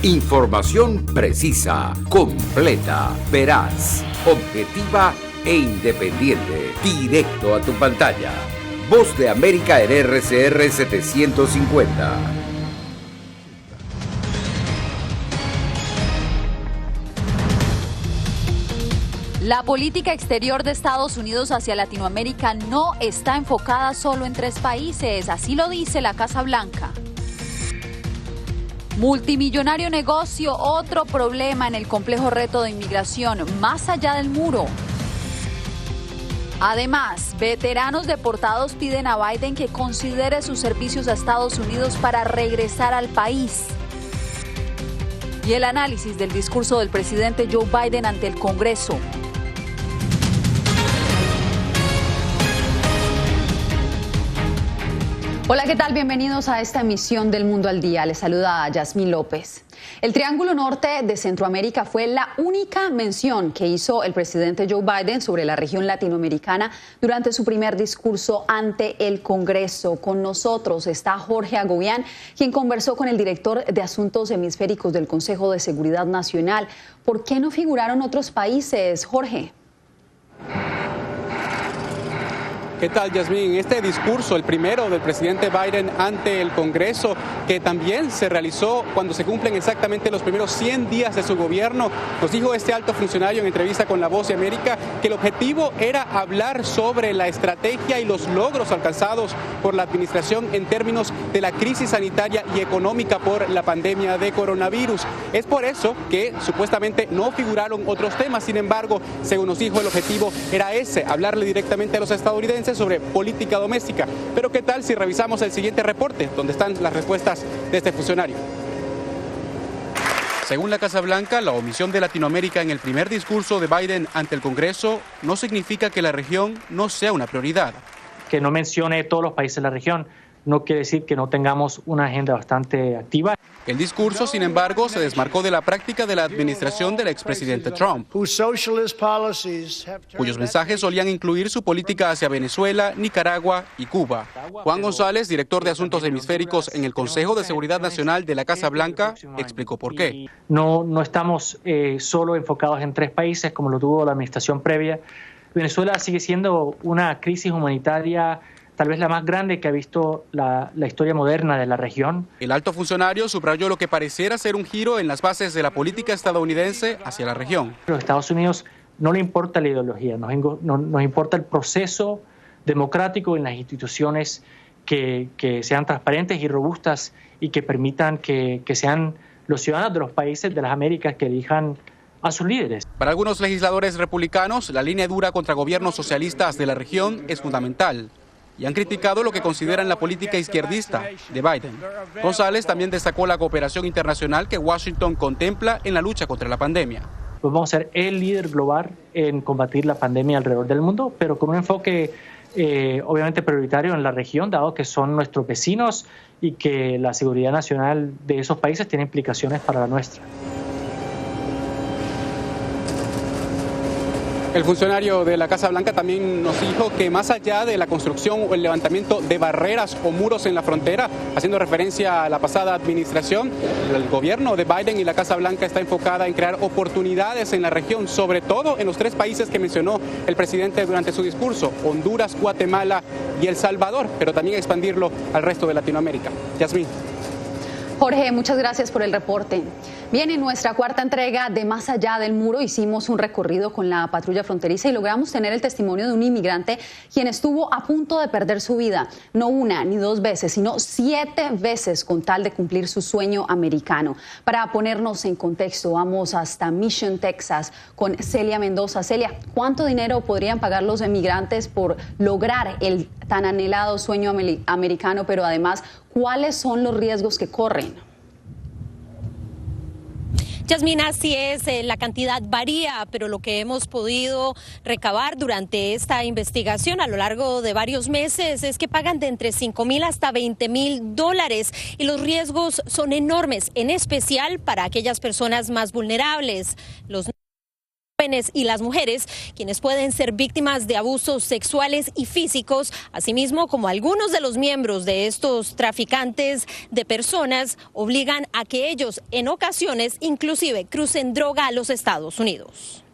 Información precisa, completa, veraz, objetiva e independiente. Directo a tu pantalla. Voz de América en RCR 750. La política exterior de Estados Unidos hacia Latinoamérica no está enfocada solo en 3 países, así lo dice la Casa Blanca. Multimillonario negocio, otro problema en el complejo reto de inmigración, más allá del muro. Además, veteranos deportados piden a Biden que considere sus servicios a Estados Unidos para regresar al país. Y el análisis del discurso del presidente Joe Biden ante el Congreso. Hola, ¿qué tal? Bienvenidos a esta emisión del Mundo al Día. Les saluda a Yasmín López. El Triángulo Norte de Centroamérica fue la única mención que hizo el presidente Joe Biden sobre la región latinoamericana durante su primer discurso ante el Congreso. Con nosotros está Jorge Agobián, quien conversó con el director de Asuntos Hemisféricos del Consejo de Seguridad Nacional. ¿Por qué no figuraron otros países, Jorge? ¿Qué tal, Yasmín? Este discurso, el primero del presidente Biden ante el Congreso, que también se realizó cuando se cumplen exactamente los primeros 100 días de su gobierno, nos dijo este alto funcionario en entrevista con La Voz de América que el objetivo era hablar sobre la estrategia y los logros alcanzados por la administración en términos de la crisis sanitaria y económica por la pandemia de coronavirus. Es por eso que supuestamente no figuraron otros temas. Sin embargo, según nos dijo, el objetivo era ese, hablarle directamente a los estadounidenses sobre política doméstica. Pero ¿qué tal si revisamos el siguiente reporte, donde están las respuestas de este funcionario? Según la Casa Blanca, la omisión de Latinoamérica en el primer discurso de Biden ante el Congreso no significa que la región no sea una prioridad. Que no mencione todos los países de la región no quiere decir que no tengamos una agenda bastante activa. El discurso, sin embargo, se desmarcó de la práctica de la administración del expresidente Trump, cuyos mensajes solían incluir su política hacia Venezuela, Nicaragua y Cuba. Juan González, director de Asuntos Hemisféricos en el Consejo de Seguridad Nacional de la Casa Blanca, explicó por qué. No estamos solo enfocados en 3 países como lo tuvo la administración previa. Venezuela sigue siendo una crisis humanitaria tal vez la más grande que ha visto la historia moderna de la región. El alto funcionario subrayó lo que pareciera ser un giro en las bases de la política estadounidense hacia la región. A los Estados Unidos no le importa la ideología, nos importa el proceso democrático en las instituciones que sean transparentes y robustas y que permitan que sean los ciudadanos de los países de las Américas que elijan a sus líderes. Para algunos legisladores republicanos, la línea dura contra gobiernos socialistas de la región es fundamental y han criticado lo que consideran la política izquierdista de Biden. González también destacó la cooperación internacional que Washington contempla en la lucha contra la pandemia. Pues vamos a ser el líder global en combatir la pandemia alrededor del mundo, pero con un enfoque obviamente prioritario en la región, dado que son nuestros vecinos y que la seguridad nacional de esos países tiene implicaciones para la nuestra. El funcionario de la Casa Blanca también nos dijo que más allá de la construcción o el levantamiento de barreras o muros en la frontera, haciendo referencia a la pasada administración, el gobierno de Biden y la Casa Blanca está enfocada en crear oportunidades en la región, sobre todo en los 3 países que mencionó el presidente durante su discurso, Honduras, Guatemala y El Salvador, pero también expandirlo al resto de Latinoamérica. Yasmín. Jorge, muchas gracias por el reporte. Bien, en nuestra cuarta entrega de Más allá del muro hicimos un recorrido con la patrulla fronteriza y logramos tener el testimonio de un inmigrante quien estuvo a punto de perder su vida, no 1 ni 2 veces, sino 7 veces con tal de cumplir su sueño americano. Para ponernos en contexto, vamos hasta Mission, Texas, con Celia Mendoza. Celia, ¿cuánto dinero podrían pagar los inmigrantes por lograr el tan anhelado sueño americano, pero además, ¿cuáles son los riesgos que corren? Yasmín, así es, la cantidad varía, pero lo que hemos podido recabar durante esta investigación a lo largo de varios meses es que pagan de entre $5,000 hasta $20,000 y los riesgos son enormes, en especial para aquellas personas más vulnerables. Los jóvenes y las mujeres, quienes pueden ser víctimas de abusos sexuales y físicos, asimismo como algunos de los miembros de estos traficantes de personas obligan a que ellos en ocasiones inclusive crucen droga a los Estados Unidos.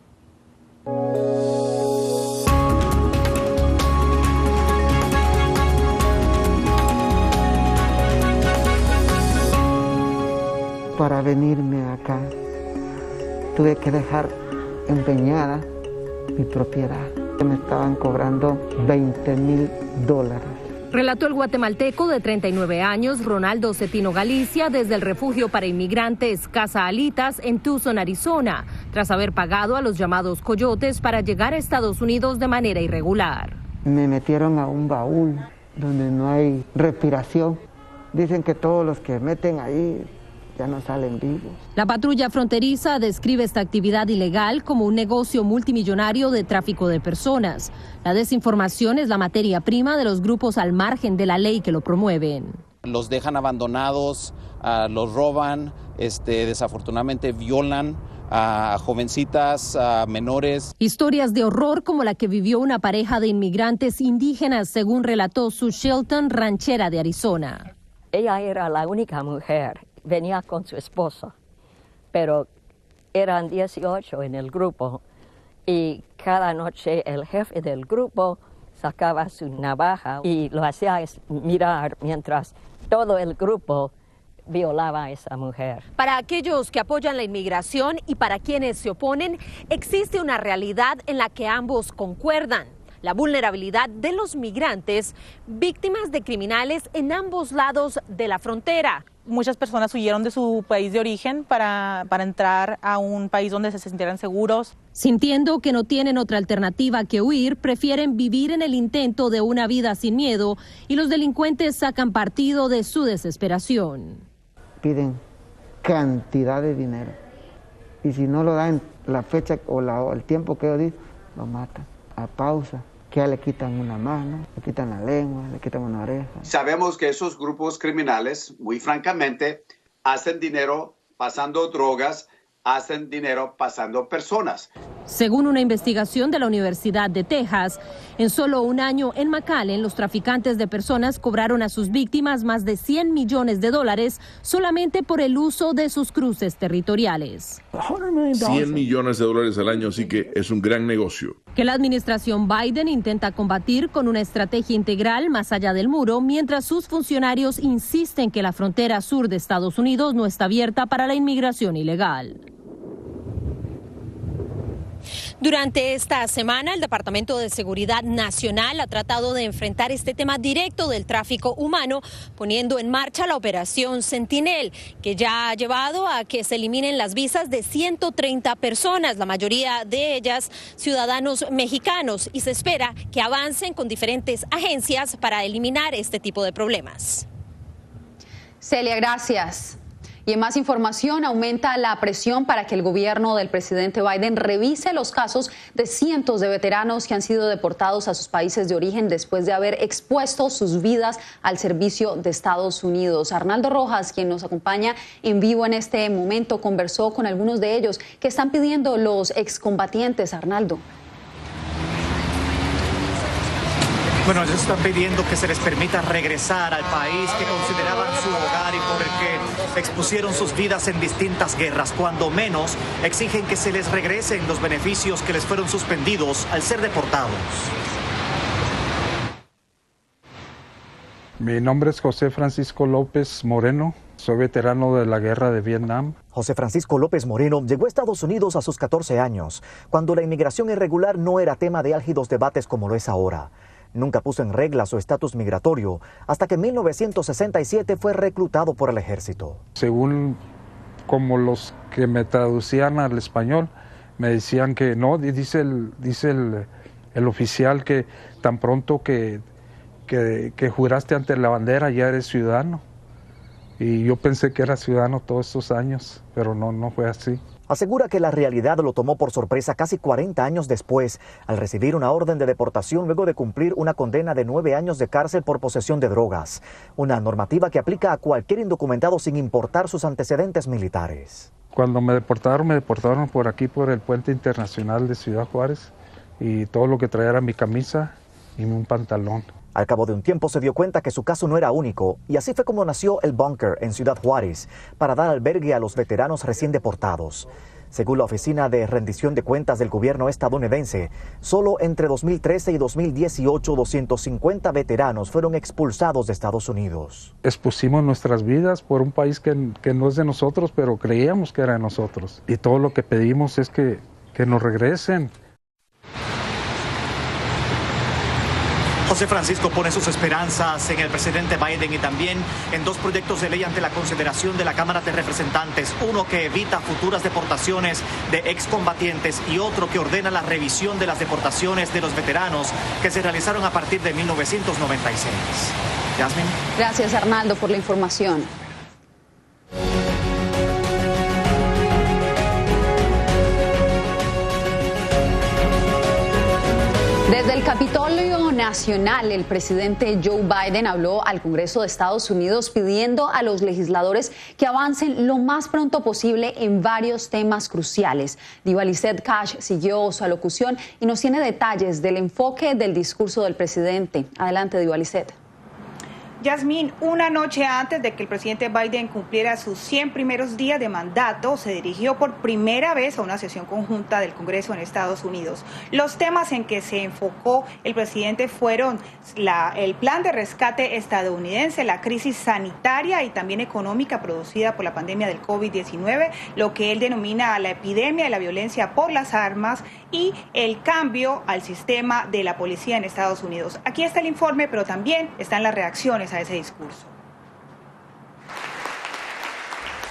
Para venirme acá, tuve que dejar empeñada mi propiedad. Me estaban cobrando $20,000. Relató el guatemalteco de 39 años, Ronaldo Cetino Galicia, desde el refugio para inmigrantes Casa Alitas en Tucson, Arizona, tras haber pagado a los llamados coyotes para llegar a Estados Unidos de manera irregular. Me metieron a un baúl donde no hay respiración. Dicen que todos los que meten ahí ya no salen vivos. La patrulla fronteriza describe esta actividad ilegal como un negocio multimillonario de tráfico de personas. La desinformación es la materia prima de los grupos al margen de la ley que lo promueven. Los dejan abandonados, los roban, desafortunadamente violan a jovencitas, a menores. Historias de horror como la que vivió una pareja de inmigrantes indígenas, según relató Sue Shelton, ranchera de Arizona. Ella era la única mujer. Venía con su esposo, pero eran 18 en el grupo y cada noche el jefe del grupo sacaba su navaja y lo hacía mirar mientras todo el grupo violaba a esa mujer. Para aquellos que apoyan la inmigración y para quienes se oponen, existe una realidad en la que ambos concuerdan: la vulnerabilidad de los migrantes, víctimas de criminales en ambos lados de la frontera. Muchas personas huyeron de su país de origen para entrar a un país donde se sintieran seguros. Sintiendo que no tienen otra alternativa que huir, prefieren vivir en el intento de una vida sin miedo y los delincuentes sacan partido de su desesperación. Piden cantidad de dinero y si no lo dan la fecha o el tiempo que yo di, lo matan a pausa. Que ya le quitan una mano, le quitan la lengua, le quitan una oreja. Sabemos que esos grupos criminales, muy francamente, hacen dinero pasando drogas, hacen dinero pasando personas. Según una investigación de la Universidad de Texas, en solo un año en McAllen, los traficantes de personas cobraron a sus víctimas más de $100 millones solamente por el uso de sus cruces territoriales. $100 millones al año, así que es un gran negocio. Que la administración Biden intenta combatir con una estrategia integral más allá del muro, mientras sus funcionarios insisten que la frontera sur de Estados Unidos no está abierta para la inmigración ilegal. Durante esta semana, el Departamento de Seguridad Nacional ha tratado de enfrentar este tema directo del tráfico humano, poniendo en marcha la operación Sentinel, que ya ha llevado a que se eliminen las visas de 130 personas, la mayoría de ellas ciudadanos mexicanos, y se espera que avancen con diferentes agencias para eliminar este tipo de problemas. Celia, gracias. Y en más información, aumenta la presión para que el gobierno del presidente Biden revise los casos de cientos de veteranos que han sido deportados a sus países de origen después de haber expuesto sus vidas al servicio de Estados Unidos. Arnaldo Rojas, quien nos acompaña en vivo en este momento, conversó con algunos de ellos. ¿Qué están pidiendo los excombatientes, Arnaldo? Bueno, ellos están pidiendo que se les permita regresar al país que consideraban su hogar y por el que expusieron sus vidas en distintas guerras. Cuando menos, exigen que se les regresen los beneficios que les fueron suspendidos al ser deportados. Mi nombre es José Francisco López Moreno. Soy veterano de la guerra de Vietnam. José Francisco López Moreno llegó a Estados Unidos a sus 14 años, cuando la inmigración irregular no era tema de álgidos debates como lo es ahora. Nunca puso en regla su estatus migratorio hasta que en 1967 fue reclutado por el ejército. Según como los que me traducían al español, me decían que no, dice el oficial que tan pronto que juraste ante la bandera ya eres ciudadano. Y yo pensé que era ciudadano todos estos años, pero no fue así. Asegura que la realidad lo tomó por sorpresa casi 40 años después, al recibir una orden de deportación luego de cumplir una condena de 9 años de cárcel por posesión de drogas. Una normativa que aplica a cualquier indocumentado sin importar sus antecedentes militares. Cuando me deportaron por aquí, por el puente internacional de Ciudad Juárez, y todo lo que traía era mi camisa y un pantalón. Al cabo de un tiempo se dio cuenta que su caso no era único, y así fue como nació el Bunker en Ciudad Juárez, para dar albergue a los veteranos recién deportados. Según la Oficina de Rendición de Cuentas del gobierno estadounidense, solo entre 2013 y 2018 250 veteranos fueron expulsados de Estados Unidos. Expusimos nuestras vidas por un país que no es de nosotros, pero creíamos que era de nosotros. Y todo lo que pedimos es que nos regresen. José Francisco pone sus esperanzas en el presidente Biden y también en dos proyectos de ley ante la consideración de la Cámara de Representantes. Uno que evita futuras deportaciones de excombatientes y otro que ordena la revisión de las deportaciones de los veteranos que se realizaron a partir de 1996. Yasmin. Gracias, Arnaldo, por la información. Desde el Capitolio Nacional, el presidente Joe Biden habló al Congreso de Estados Unidos pidiendo a los legisladores que avancen lo más pronto posible en varios temas cruciales. Diva Lizette Cash siguió su alocución y nos tiene detalles del enfoque del discurso del presidente. Adelante, Diva Lizette. Yasmín, una noche antes de que el presidente Biden cumpliera sus 100 primeros días de mandato, se dirigió por primera vez a una sesión conjunta del Congreso en Estados Unidos. Los temas en que se enfocó el presidente fueron el plan de rescate estadounidense, la crisis sanitaria y también económica producida por la pandemia del COVID-19, lo que él denomina la epidemia de la violencia por las armas y el cambio al sistema de la policía en Estados Unidos. Aquí está el informe, pero también están las reacciones a ese discurso.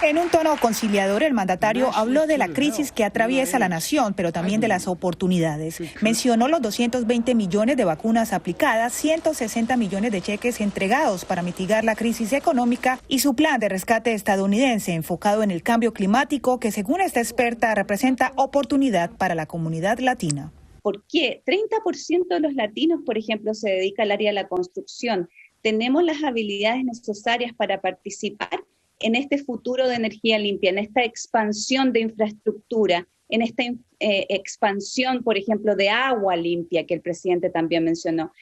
En un tono conciliador, el mandatario habló de la crisis que atraviesa la nación, pero también de las oportunidades. Mencionó los 220 millones de vacunas aplicadas, 160 millones de cheques entregados para mitigar la crisis económica y su plan de rescate estadounidense enfocado en el cambio climático que, según esta experta, representa oportunidad para la comunidad latina. ¿Por qué? 30% de los latinos, por ejemplo, se dedica al área de la construcción. Tenemos las habilidades necesarias para participar en este futuro de energía limpia, en esta expansión de infraestructura, en esta expansión, por ejemplo, de agua limpia que el presidente también mencionó.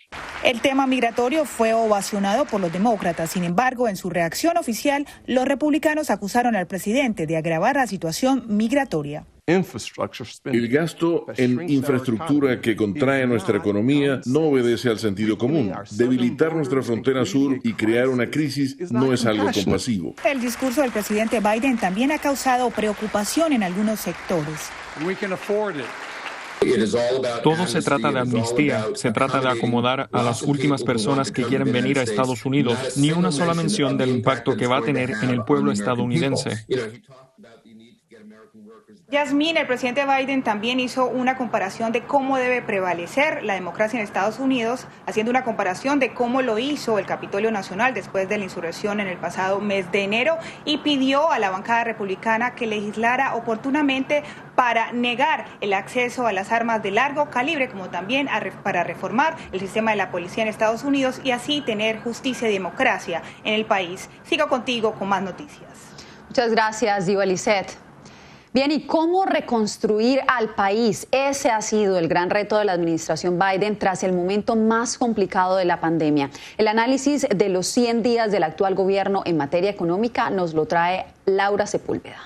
El tema migratorio fue ovacionado por los demócratas. Sin embargo, en su reacción oficial, los republicanos acusaron al presidente de agravar la situación migratoria. El gasto en infraestructura que contrae nuestra economía no obedece al sentido común. Debilitar nuestra frontera sur y crear una crisis no es algo compasivo. El discurso del presidente Biden también ha causado preocupación en algunos sectores. Todo se trata de amnistía, se trata de acomodar a las últimas personas que quieren venir a Estados Unidos, ni una sola mención del impacto que va a tener en el pueblo estadounidense. Yasmín, el presidente Biden también hizo una comparación de cómo debe prevalecer la democracia en Estados Unidos, haciendo una comparación de cómo lo hizo el Capitolio Nacional después de la insurrección en el pasado mes de enero y pidió a la bancada republicana que legislara oportunamente para negar el acceso a las armas de largo calibre, como también para reformar el sistema de la policía en Estados Unidos y así tener justicia y democracia en el país. Sigo contigo con más noticias. Muchas gracias, Diva Lizette. Bien, ¿y cómo reconstruir al país? Ese ha sido el gran reto de la administración Biden tras el momento más complicado de la pandemia. El análisis de los 100 días del actual gobierno en materia económica nos lo trae Laura Sepúlveda.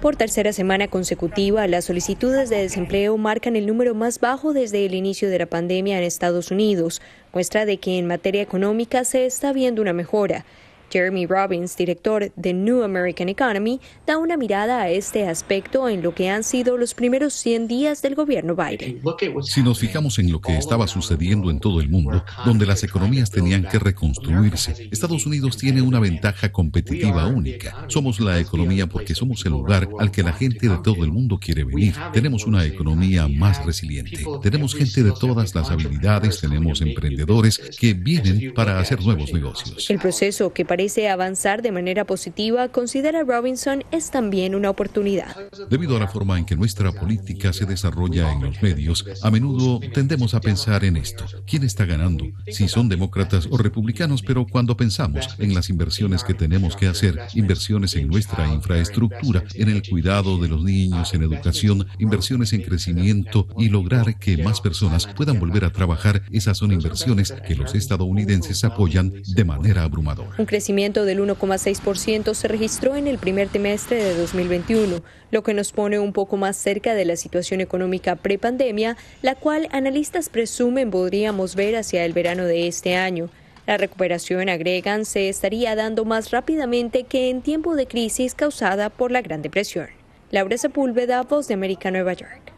Por tercera semana consecutiva, las solicitudes de desempleo marcan el número más bajo desde el inicio de la pandemia en Estados Unidos, muestra de que en materia económica se está viendo una mejora. Jeremy Robbins, director de New American Economy, da una mirada a este aspecto en lo que han sido los primeros 100 días del gobierno Biden. Si nos fijamos en lo que estaba sucediendo en todo el mundo, donde las economías tenían que reconstruirse, Estados Unidos tiene una ventaja competitiva única. Somos la economía porque somos el lugar al que la gente de todo el mundo quiere venir. Tenemos una economía más resiliente. Tenemos gente de todas las habilidades, tenemos emprendedores que vienen para hacer nuevos negocios. El proceso que parece parece avanzar de manera positiva, considera Robinson es también una oportunidad. Debido a la forma en que nuestra política se desarrolla en los medios, a menudo tendemos a pensar en esto. ¿Quién está ganando? Si son demócratas o republicanos, pero cuando pensamos en las inversiones que tenemos que hacer, inversiones en nuestra infraestructura, en el cuidado de los niños, en educación, inversiones en crecimiento y lograr que más personas puedan volver a trabajar, esas son inversiones que los estadounidenses apoyan de manera abrumadora. Un crecimiento del 1,6% se registró en el primer trimestre de 2021, lo que nos pone un poco más cerca de la situación económica prepandemia, la cual analistas presumen podríamos ver hacia el verano de este año. La recuperación, agregan, se estaría dando más rápidamente que en tiempo de crisis causada por la Gran Depresión. Laura Sepúlveda, Voz de América, Nueva York.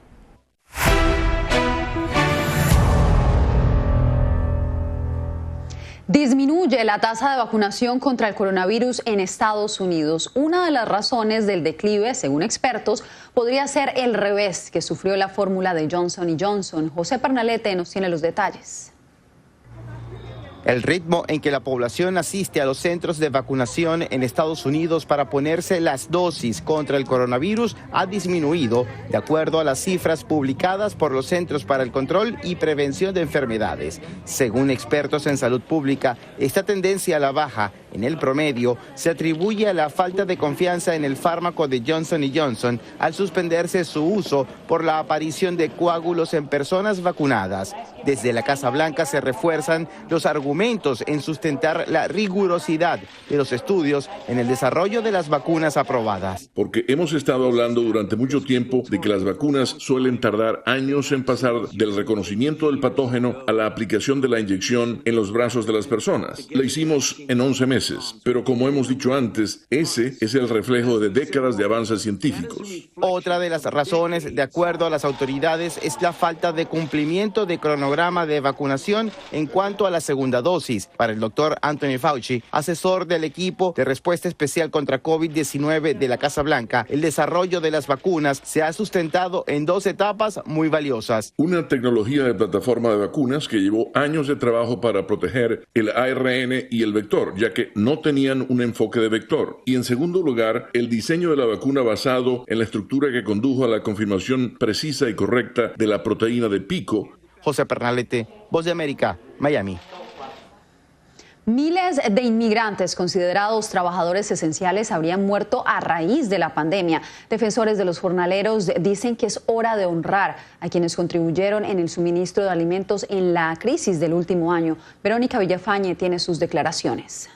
Disminuye la tasa de vacunación contra el coronavirus en Estados Unidos. Una de las razones del declive, según expertos, podría ser el revés que sufrió la fórmula de Johnson & Johnson. José Pernalete nos tiene los detalles. El ritmo en que la población asiste a los centros de vacunación en Estados Unidos para ponerse las dosis contra el coronavirus ha disminuido, de acuerdo a las cifras publicadas por los Centros para el Control y Prevención de Enfermedades. Según expertos en salud pública, esta tendencia a la baja en el promedio se atribuye a la falta de confianza en el fármaco de Johnson & Johnson al suspenderse su uso por la aparición de coágulos en personas vacunadas. Desde la Casa Blanca se refuerzan los argumentos en sustentar la rigurosidad de los estudios en el desarrollo de las vacunas aprobadas. Porque hemos estado hablando durante mucho tiempo de que las vacunas suelen tardar años en pasar del reconocimiento del patógeno a la aplicación de la inyección en los brazos de las personas. Lo hicimos en 11 meses, pero como hemos dicho antes, ese es el reflejo de décadas de avances científicos. Otra de las razones, de acuerdo a las autoridades, es la falta de cumplimiento de cronograma de vacunación en cuanto a la segunda dosis. Para el doctor Anthony Fauci, asesor del equipo de respuesta especial contra COVID-19 de la Casa Blanca, el desarrollo de las vacunas se ha sustentado en 2 etapas muy valiosas. Una tecnología de plataforma de vacunas que llevó años de trabajo para proteger el ARN y el vector, ya que no tenían un enfoque de vector. Y en segundo lugar, el diseño de la vacuna basado en la estructura que condujo a la confirmación precisa y correcta de la proteína de pico. José Pernalete, Voz de América, Miami. Miles de inmigrantes considerados trabajadores esenciales habrían muerto a raíz de la pandemia. Defensores de los jornaleros dicen que es hora de honrar a quienes contribuyeron en el suministro de alimentos en la crisis del último año. Verónica Villafañe tiene sus declaraciones.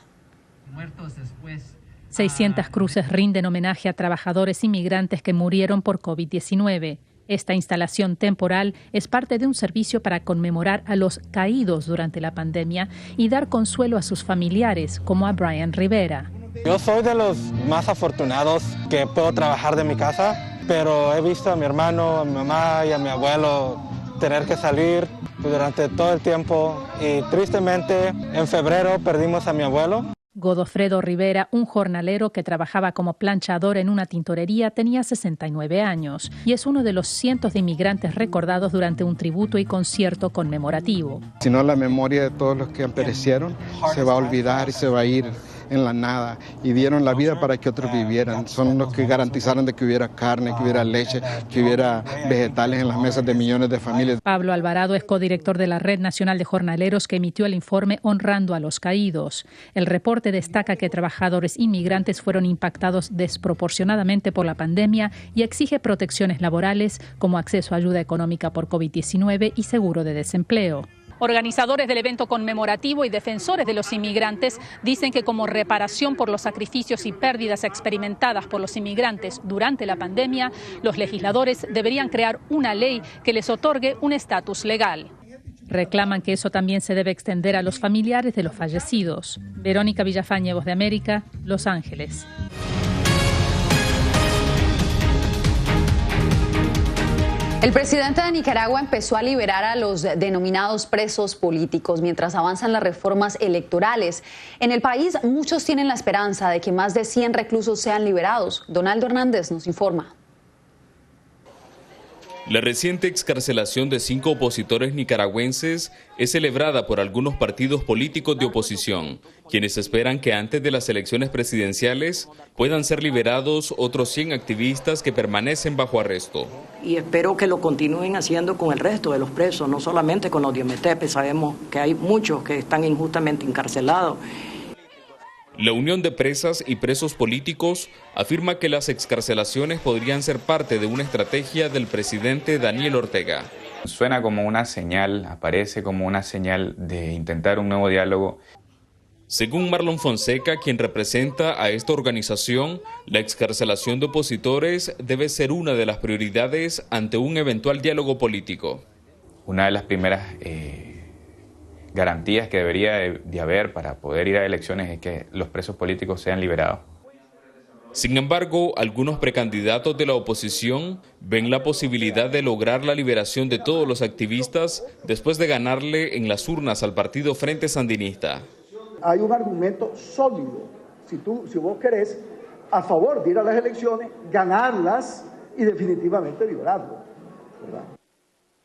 600 cruces rinden homenaje a trabajadores inmigrantes que murieron por COVID-19. Esta instalación temporal es parte de un servicio para conmemorar a los caídos durante la pandemia y dar consuelo a sus familiares, como a Brian Rivera. Yo soy de los más afortunados que puedo trabajar de mi casa, pero he visto a mi hermano, a mi mamá y a mi abuelo tener que salir durante todo el tiempo y tristemente en febrero perdimos a mi abuelo. Godofredo Rivera, un jornalero que trabajaba como planchador en una tintorería, tenía 69 años y es uno de los cientos de inmigrantes recordados durante un tributo y concierto conmemorativo. Si no, la memoria de todos los que perecieron se va a olvidar y se va a ir en la nada, y dieron la vida para que otros vivieran. Son los que garantizaron de que hubiera carne, que hubiera leche, que hubiera vegetales en las mesas de millones de familias. Pablo Alvarado es codirector de la Red Nacional de Jornaleros que emitió el informe Honrando a los Caídos. El reporte destaca que trabajadores inmigrantes fueron impactados desproporcionadamente por la pandemia y exige protecciones laborales como acceso a ayuda económica por COVID-19 y seguro de desempleo. Organizadores del evento conmemorativo y defensores de los inmigrantes dicen que como reparación por los sacrificios y pérdidas experimentadas por los inmigrantes durante la pandemia, los legisladores deberían crear una ley que les otorgue un estatus legal. Reclaman que eso también se debe extender a los familiares de los fallecidos. Verónica Villafañe, Voz de América, Los Ángeles. El presidente de Nicaragua empezó a liberar a los denominados presos políticos mientras avanzan las reformas electorales. En el país, muchos tienen la esperanza de que más de 100 reclusos sean liberados. Donaldo Hernández nos informa. La reciente excarcelación de 5 opositores nicaragüenses es celebrada por algunos partidos políticos de oposición, quienes esperan que antes de las elecciones presidenciales puedan ser liberados otros 100 activistas que permanecen bajo arresto. Y espero que lo continúen haciendo con el resto de los presos, no solamente con los de Ometepe. Sabemos que hay muchos que están injustamente encarcelados. La Unión de Presas y Presos Políticos afirma que las excarcelaciones podrían ser parte de una estrategia del presidente Daniel Ortega. Suena como una señal, aparece como una señal de intentar un nuevo diálogo. Según Marlon Fonseca, quien representa a esta organización, la excarcelación de opositores debe ser una de las prioridades ante un eventual diálogo político. Una de las primeras garantías que debería de haber para poder ir a elecciones es que los presos políticos sean liberados. Sin embargo, algunos precandidatos de la oposición ven la posibilidad de lograr la liberación de todos los activistas después de ganarle en las urnas al partido Frente Sandinista. Hay un argumento sólido, si vos querés, a favor de ir a las elecciones, ganarlas y definitivamente liberarlo, ¿verdad?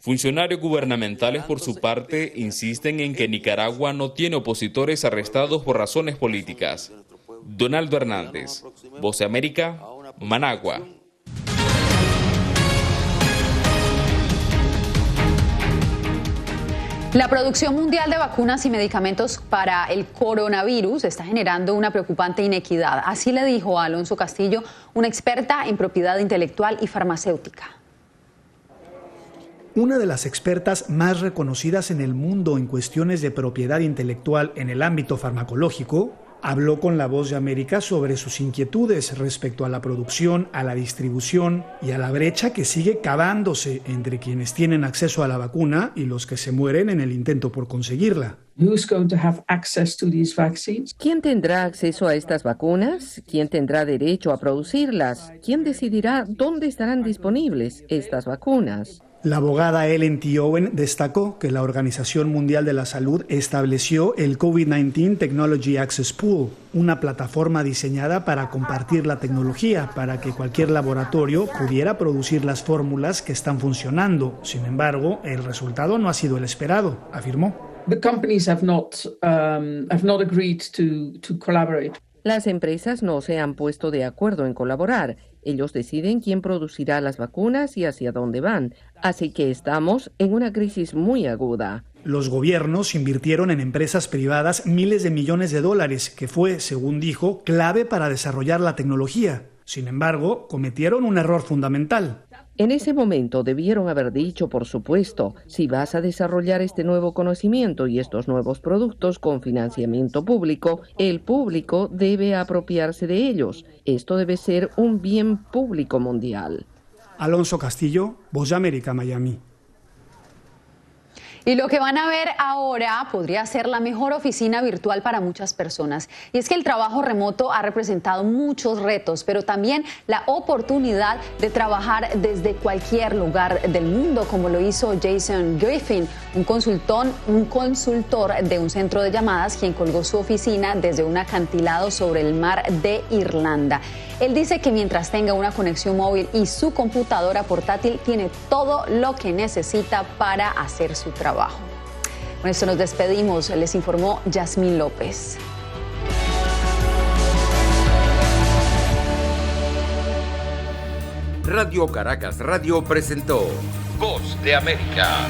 Funcionarios gubernamentales, por su parte, insisten en que Nicaragua no tiene opositores arrestados por razones políticas. Donaldo Hernández, Voz de América, Managua. La producción mundial de vacunas y medicamentos para el coronavirus está generando una preocupante inequidad. Así le dijo a Alonso Castillo, una experta en propiedad intelectual y farmacéutica. Una de las expertas más reconocidas en el mundo en cuestiones de propiedad intelectual en el ámbito farmacológico, habló con La Voz de América sobre sus inquietudes respecto a la producción, a la distribución y a la brecha que sigue cavándose entre quienes tienen acceso a la vacuna y los que se mueren en el intento por conseguirla. ¿Quién tendrá acceso a estas vacunas? ¿Quién tendrá derecho a producirlas? ¿Quién decidirá dónde estarán disponibles estas vacunas? La abogada Ellen T. Owen destacó que la Organización Mundial de la Salud estableció el COVID-19 Technology Access Pool, una plataforma diseñada para compartir la tecnología para que cualquier laboratorio pudiera producir las fórmulas que están funcionando. Sin embargo, el resultado no ha sido el esperado, afirmó. Las empresas no se han puesto de acuerdo en colaborar. Ellos deciden quién producirá las vacunas y hacia dónde van. Así que estamos en una crisis muy aguda. Los gobiernos invirtieron en empresas privadas miles de millones de dólares, que fue, según dijo, clave para desarrollar la tecnología. Sin embargo, cometieron un error fundamental. En ese momento debieron haber dicho, por supuesto, si vas a desarrollar este nuevo conocimiento y estos nuevos productos con financiamiento público, el público debe apropiarse de ellos. Esto debe ser un bien público mundial. Alonso Castillo, Voz de América, Miami. Y lo que van a ver ahora podría ser la mejor oficina virtual para muchas personas. Y es que el trabajo remoto ha representado muchos retos, pero también la oportunidad de trabajar desde cualquier lugar del mundo, como lo hizo Jason Griffin, un consultor de un centro de llamadas, quien colgó su oficina desde un acantilado sobre el mar de Irlanda. Él dice que mientras tenga una conexión móvil y su computadora portátil, tiene todo lo que necesita para hacer su trabajo. Con esto nos despedimos. Les informó Yasmín López. Radio Caracas Radio presentó Voz de América.